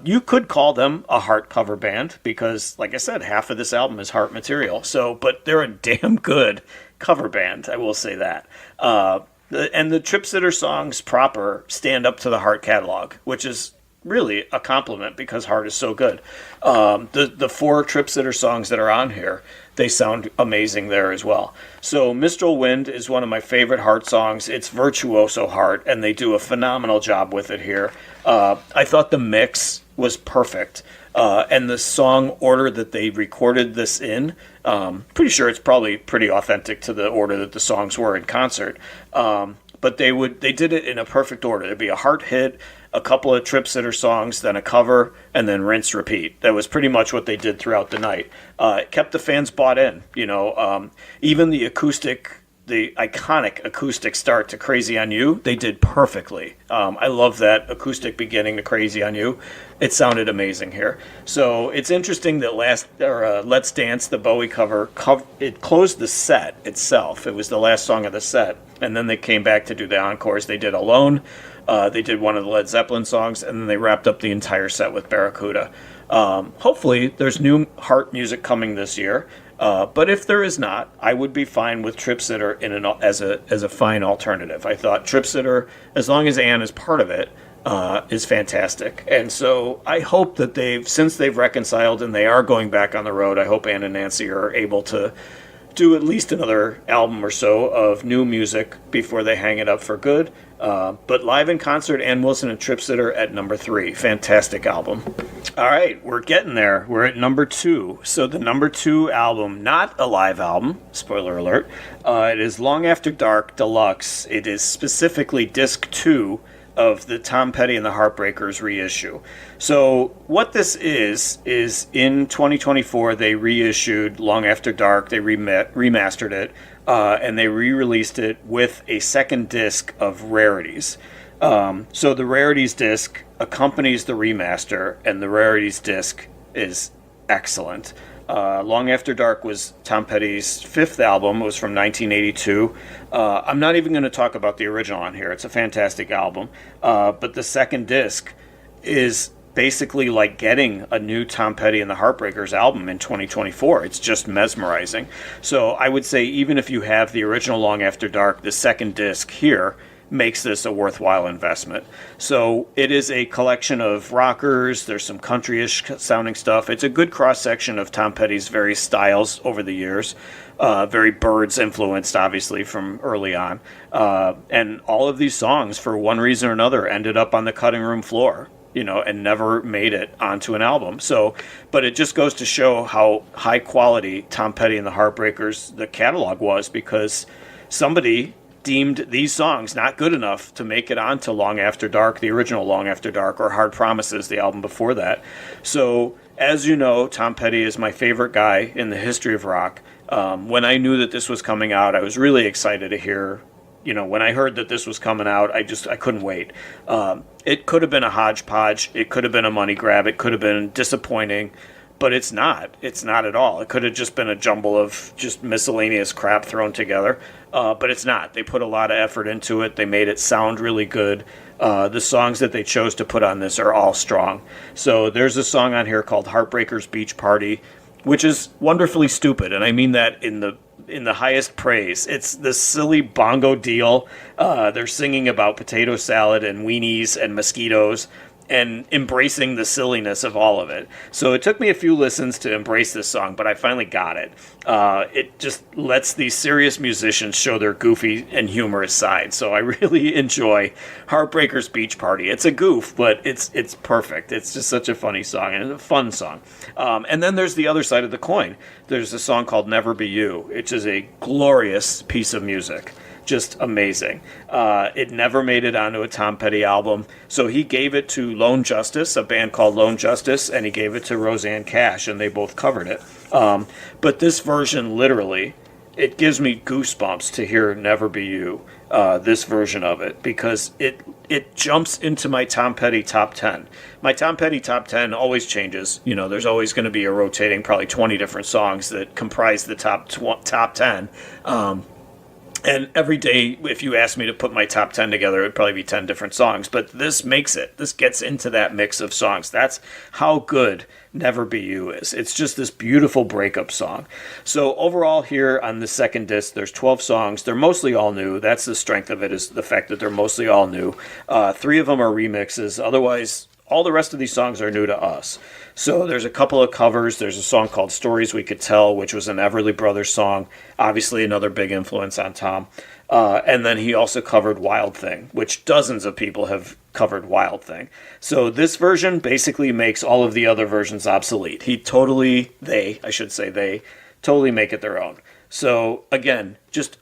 Speaker 1: You could call them a Heart cover band because, like I said, half of this album is Heart material. So, but they're a damn good cover band, I will say that. And the Trip Sitter songs proper stand up to the Heart catalog, which is really a compliment because Heart is so good. The 4 Trip Sitter songs that are on here, they sound amazing there as well. So Mistral Wind is one of my favorite Heart songs. It's virtuoso Heart, and they do a phenomenal job with it here. I thought the mix was perfect. And the song order that they recorded this in, pretty sure it's probably pretty authentic to the order that the songs were in concert. But they did it in a perfect order. It'd be a heart hit, a couple of Trip Sitter songs, then a cover, and then rinse repeat. That was pretty much what they did throughout the night. It kept the fans bought in. Even the iconic acoustic start to Crazy on You, they did perfectly. I love that acoustic beginning to Crazy on You. It sounded amazing here. So it's interesting that Let's Dance, the Bowie cover, it closed the set itself. It was the last song of the set. And then they came back to do the encores. They did Alone. They did one of the Led Zeppelin songs, and then they wrapped up the entire set with Barracuda. Hopefully, there's new Heart music coming this year. But if there is not, I would be fine with Trip Sitter as a fine alternative. I thought Trip Sitter, as long as Anne is part of it, is fantastic. And so I hope that since they've reconciled and they are going back on the road, I hope Anne and Nancy are able to do at least another album or so of new music before they hang it up for good. But live in concert, Ann Wilson and Trip Sitter at number 3. Fantastic album. All right, we're getting there. We're at number 2. So the number 2 album, not a live album, spoiler alert, it is Long After Dark Deluxe. It is specifically disc 2 of the Tom Petty and the Heartbreakers reissue. So what this is in 2024 they reissued Long After Dark. They remastered it, and they re-released it with a second disc of rarities. So the rarities disc accompanies the remaster, and the rarities disc is excellent. Long After Dark was Tom Petty's 5th album. It was from 1982. I'm not even going to talk about the original on here. It's a fantastic album. But the second disc is basically like getting a new Tom Petty and the Heartbreakers album in 2024. It's just mesmerizing. So I would say even if you have the original Long After Dark, the second disc here makes this a worthwhile investment. So it is a collection of rockers. There's some country-ish sounding stuff. It's a good cross-section of Tom Petty's various styles over the years. Very Byrds influenced, obviously, from early on. And all of these songs, for one reason or another, ended up on the cutting room floor, and never made it onto an album. So, but it just goes to show how high quality Tom Petty and the Heartbreakers, the catalog was, because somebody deemed these songs not good enough to make it onto Long After Dark, the original Long After Dark, or Hard Promises, the album before that. So, as you know, Tom Petty is my favorite guy in the history of rock. When I knew that this was coming out, I was really excited to hear. When I heard that this was coming out, I couldn't wait. It could have been a hodgepodge. It could have been a money grab. It could have been disappointing. But it's not. It's not at all. It could have just been a jumble of just miscellaneous crap thrown together. But it's not. They put a lot of effort into it. They made it sound really good. The songs that they chose to put on this are all strong. So there's a song on here called Heartbreakers Beach Party, which is wonderfully stupid. And I mean that in the highest praise. It's this silly bongo deal. They're singing about potato salad and weenies and mosquitoes, and embracing the silliness of all of it. So it took me a few listens to embrace this song, but I finally got it. It just lets these serious musicians show their goofy and humorous side. So I really enjoy Heartbreakers Beach Party. It's a goof, but it's perfect. It's just such a funny song and a fun song. And then there's the other side of the coin. There's a song called Never Be You, which is a glorious piece of music. Just amazing. It never made it onto a Tom Petty album, so he gave it to Lone Justice, a band called Lone Justice, and he gave it to Rosanne Cash, and they both covered it. But this version, literally, it gives me goosebumps to hear Never Be You, this version of it, because it jumps into my Tom Petty top 10. My Tom Petty top 10 always changes. There's always going to be a rotating, probably 20 different songs that comprise the top 10. And every day, if you ask me to put my top 10 together, it would probably be 10 different songs. But this makes it. This gets into that mix of songs. That's how good Never Be You is. It's just this beautiful breakup song. So overall here on the second disc, there's 12 songs. They're mostly all new. That's the strength of it, is the fact that they're mostly all new. 3 of them are remixes. Otherwise, all the rest of these songs are new to us. So there's a couple of covers. There's a song called Stories We Could Tell, which was an Everly Brothers song. Obviously another big influence on Tom. And then he also covered Wild Thing, which dozens of people have covered Wild Thing. So this version basically makes all of the other versions obsolete. I should say they totally make it their own. So again, just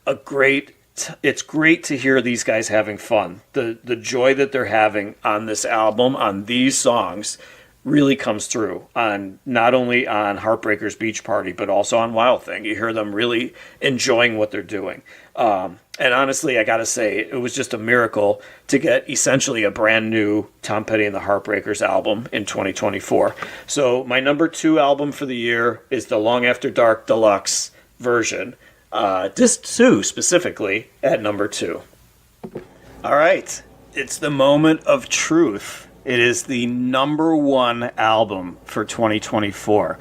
Speaker 1: it's great to hear these guys having fun. The joy that they're having on this album, on these songs, really comes through on not only on Heartbreakers Beach Party, but also on Wild Thing. You hear them really enjoying what they're doing. And honestly, I gotta say, it was just a miracle to get essentially a brand new Tom Petty and the Heartbreakers album in 2024. So my number 2 album for the year is the Long After Dark Deluxe version. Disc 2 specifically at number 2. All right, it's the moment of truth. It is the number 1 album for 2024.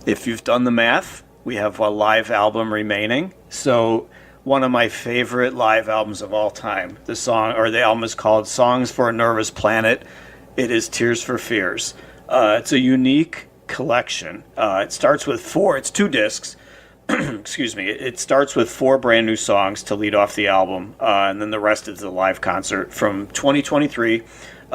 Speaker 1: If you've done the math, we have a live album remaining. So one of my favorite live albums of all time. The album is called Songs for a Nervous Planet. It is Tears for Fears. It's a unique collection. It starts with it's 2 discs. Excuse me. It starts with 4 brand new songs to lead off the album, and then the rest is a live concert from 2023.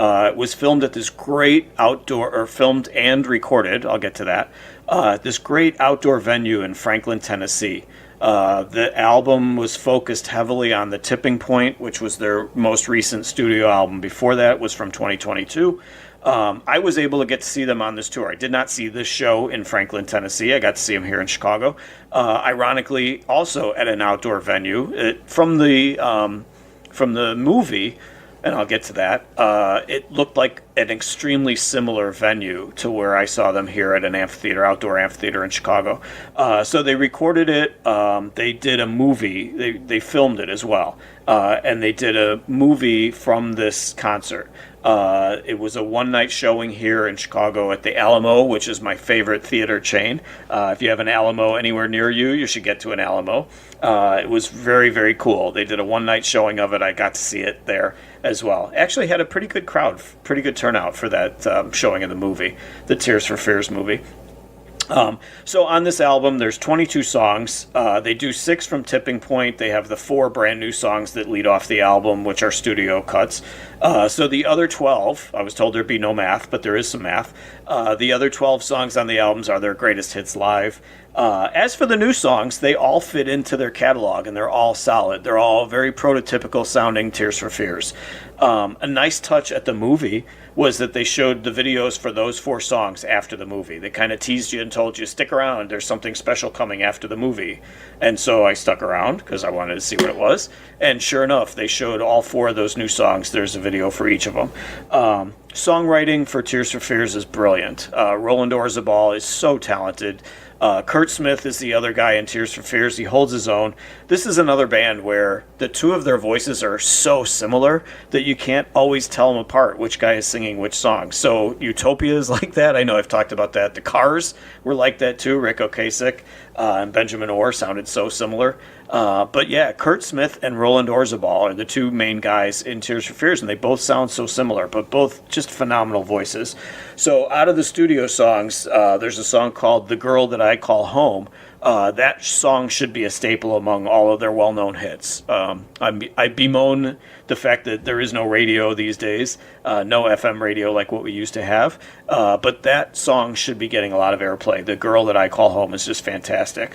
Speaker 1: It was filmed at this great filmed and recorded, I'll get to that, this great outdoor venue in Franklin, Tennessee. The album was focused heavily on The Tipping Point, which was their most recent studio album. Before that was from 2022. I was able to get to see them on this tour. I did not see this show in Franklin, Tennessee. I got to see them here in Chicago. Ironically, also at an outdoor venue. From the movie, and I'll get to that, it looked like an extremely similar venue to where I saw them here at an outdoor amphitheater in Chicago. So they recorded it. They did a movie. They filmed it as well. And they did a movie from this concert. It was a one-night showing here in Chicago at the Alamo, which is my favorite theater chain. If you have an Alamo anywhere near you, you should get to an Alamo. It was very, very cool. They did a one-night showing of it. I got to see it there as well. Actually had a pretty good crowd, pretty good turnout for that showing of the movie, the Tears for Fears movie. So on this album, there's 22 songs. They do 6 from Tipping Point. They have the 4 brand new songs that lead off the album, which are studio cuts. So the other 12, I was told there'd be no math, but there is some math. The other 12 songs on the albums are their greatest hits live. As for the new songs, they all fit into their catalog, and they're all solid. They're all very prototypical sounding Tears for Fears. A nice touch at the movie was that they showed the videos for those 4 songs after the movie. They kind of teased you and told you, stick around, there's something special coming after the movie. And so I stuck around because I wanted to see what it was. And sure enough, they showed all 4 of those new songs. There's a video for each of them. Songwriting for Tears for Fears is brilliant. Roland Orzabal is so talented. Kurt Smith is the other guy in Tears for Fears. He holds his own. This is another band where the 2 of their voices are so similar that you can't always tell them apart which guy is singing which song. So Utopia is like that. I know I've talked about that. The Cars were like that too. Rick Ocasek and Benjamin Orr sounded so similar. But yeah, Kurt Smith and Roland Orzabal are the 2 main guys in Tears for Fears, and they both sound so similar, but both just phenomenal voices. So out of the studio songs, there's a song called The Girl That I Call Home. That song should be a staple among all of their well-known hits. I bemoan the fact that there is no radio these days, no FM radio like what we used to have, but that song should be getting a lot of airplay. The Girl That I Call Home is just fantastic.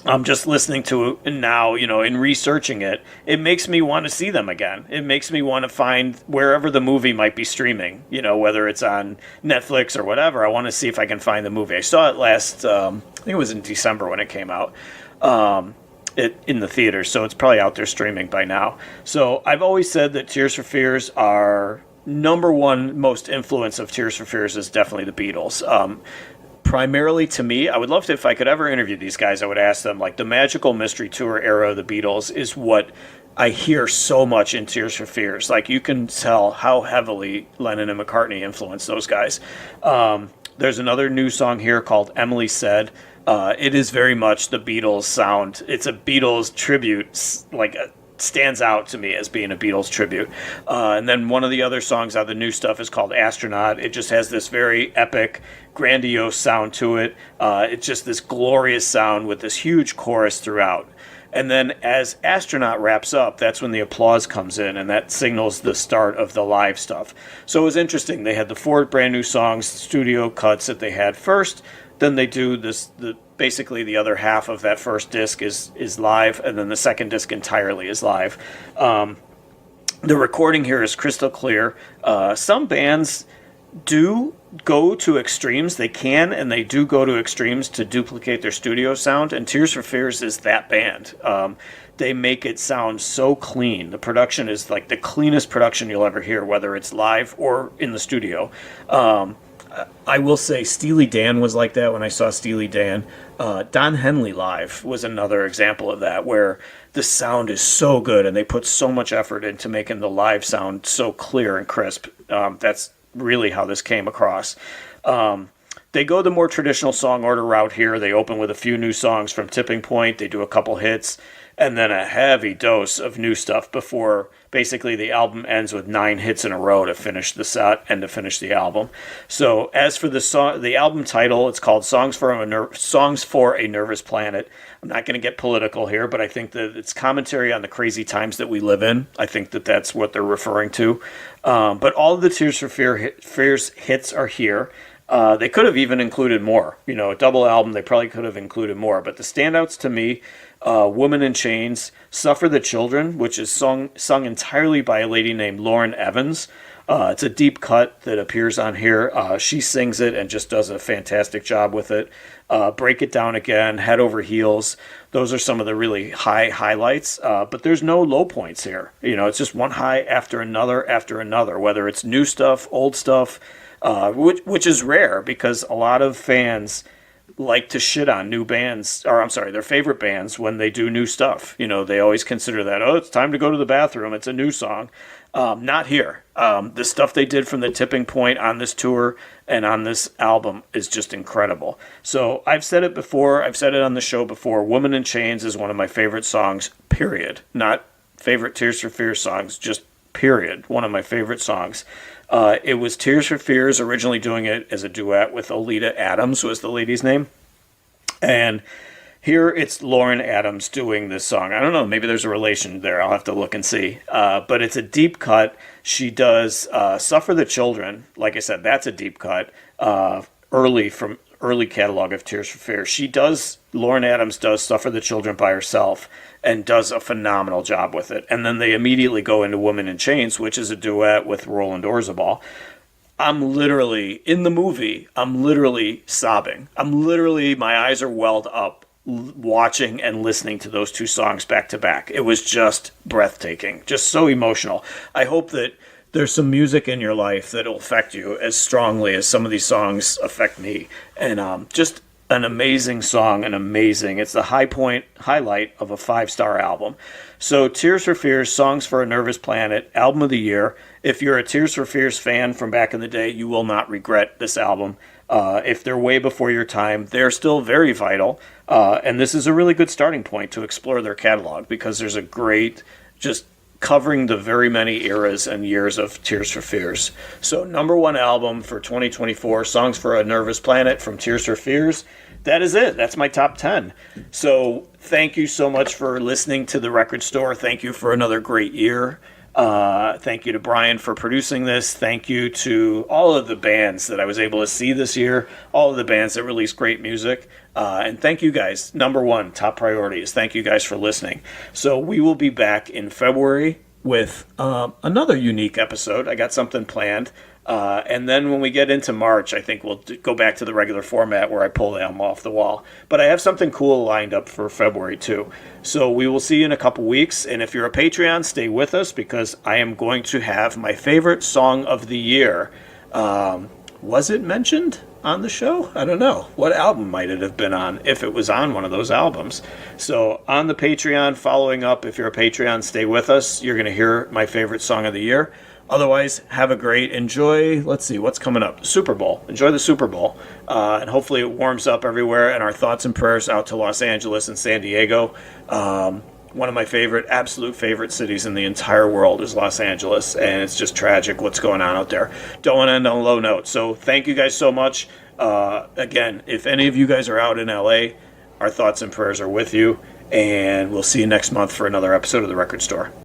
Speaker 1: I'm just listening to it now, in researching it, it makes me want to see them again. It makes me want to find wherever the movie might be streaming, whether it's on Netflix or whatever. I want to see if I can find the movie. I saw it last, I think it was in December when it came out, in the theater, so it's probably out there streaming by now. So I've always said that Tears for Fears are number 1 most influence of Tears for Fears is definitely the Beatles. Primarily to me, I would love to, if I could ever interview these guys, I would ask them, like, the Magical Mystery Tour era of the Beatles is what I hear so much in Tears for Fears. Like, you can tell how heavily Lennon and McCartney influenced those guys. There's another new song here called Emily Said. It is very much the Beatles sound. It's a Beatles tribute, stands out to me as being a Beatles tribute. And then one of the other songs on the new stuff is called Astronaut. It just has this very epic, grandiose sound to it. It's just this glorious sound with this huge chorus throughout. And then as Astronaut wraps up, that's when the applause comes in, and that signals the start of the live stuff. So it was interesting. They had the 4 brand new songs, studio cuts that they had first. Then they do this. Basically, the other half of that first disc is live, and then the second disc entirely is live. The recording here is crystal clear. Some bands do go to extremes. They can, and they do go to extremes to duplicate their studio sound, and Tears for Fears is that band. They make it sound so clean. The production is like the cleanest production you'll ever hear, whether it's live or in the studio. I will say Steely Dan was like that when I saw Steely Dan. Don Henley live was another example of that, where the sound is so good and they put so much effort into making the live sound so clear and crisp. That's really how this came across. They go the more traditional song order route here. They open with a few new songs from Tipping Point. They do a couple hits, and then a heavy dose of new stuff before basically the album ends with 9 hits in a row to finish the set and to finish the album. So as for the song, the album title, it's called Songs for a Nervous Planet. I'm not going to get political here, but I think that it's commentary on the crazy times that we live in. I think that that's what they're referring to. But all of the Tears for Fears hits are here. They could have even included more. You know, a double album, they probably could have included more. But the standouts to me, Woman in Chains, Suffer the Children, which is sung entirely by a lady named Lauren Evans. It's a deep cut that appears on here. She sings it and just does a fantastic job with it. Break It Down Again, Head Over Heels. Those are some of the really high highlights. But there's no low points here. You know, it's just one high after another, whether it's new stuff, old stuff, which is rare because a lot of fans like to shit on new bands, or I'm sorry, their favorite bands when they do new stuff. You know, they always consider that, oh, it's time to go to the bathroom. It's a new song. Not here. The stuff they did from the Tipping Point on this tour and on this album is just incredible. So I've said it before. I've said it on the show before. Woman in Chains is one of my favorite songs, period. Not favorite Tears for Fears songs, just period. One of my favorite songs. It was Tears for Fears originally doing it as a duet with Oleta Adams, was the lady's name. And here it's Lauren Adams doing this song. I don't know, maybe there's a relation there. I'll have to look and see. But it's a deep cut. She does Suffer the Children. Like I said, that's a deep cut. Early catalog of Tears for Fears. Lauren Adams does Suffer the Children by herself and does a phenomenal job with it. And then they immediately go into Woman in Chains, which is a duet with Roland Orzabal. In the movie, I'm literally sobbing. My eyes are welled up watching and listening to those two songs back to back. It was just breathtaking, just so emotional. I hope that there's some music in your life that'll affect you as strongly as some of these songs affect me. And just an amazing song, it's the highlight of a 5-star album. So Tears for Fears, Songs for a Nervous Planet, Album of the Year. If you're a Tears for Fears fan from back in the day, you will not regret this album. If they're way before your time, they're still very vital. And this is a really good starting point to explore their catalog because there's a great, just covering the very many eras and years of Tears for Fears. So number 1 album for 2024, Songs for a Nervous Planet from Tears for Fears. That is it. That's my top 10. So thank you so much for listening to The Record Store. Thank you for another great year. Thank you to Brian for producing this. Thank you to all of the bands that I was able to see this year, all of the bands that release great music. And thank you guys. Number 1, top priority is thank you guys for listening. So we will be back in February with another unique episode. I got something planned. And then when we get into March, I think we'll go back to the regular format where I pull the album off the wall. But I have something cool lined up for February too. So we will see you in a couple weeks. And if you're a Patreon, stay with us because I am going to have my favorite song of the year. Was it mentioned on the show? I don't know. What album might it have been on if it was on one of those albums? So on the Patreon, following up, if you're a Patreon, stay with us. You're going to hear my favorite song of the year. Otherwise, have a great enjoy. Let's see, what's coming up? Super Bowl. Enjoy the Super Bowl. And hopefully it warms up everywhere. And our thoughts and prayers out to Los Angeles and San Diego. One of my absolute favorite cities in the entire world is Los Angeles. And it's just tragic what's going on out there. Don't want to end on a low note. So thank you guys so much. Again, if any of you guys are out in LA, our thoughts and prayers are with you. and we'll see you next month for another episode of The Record Store.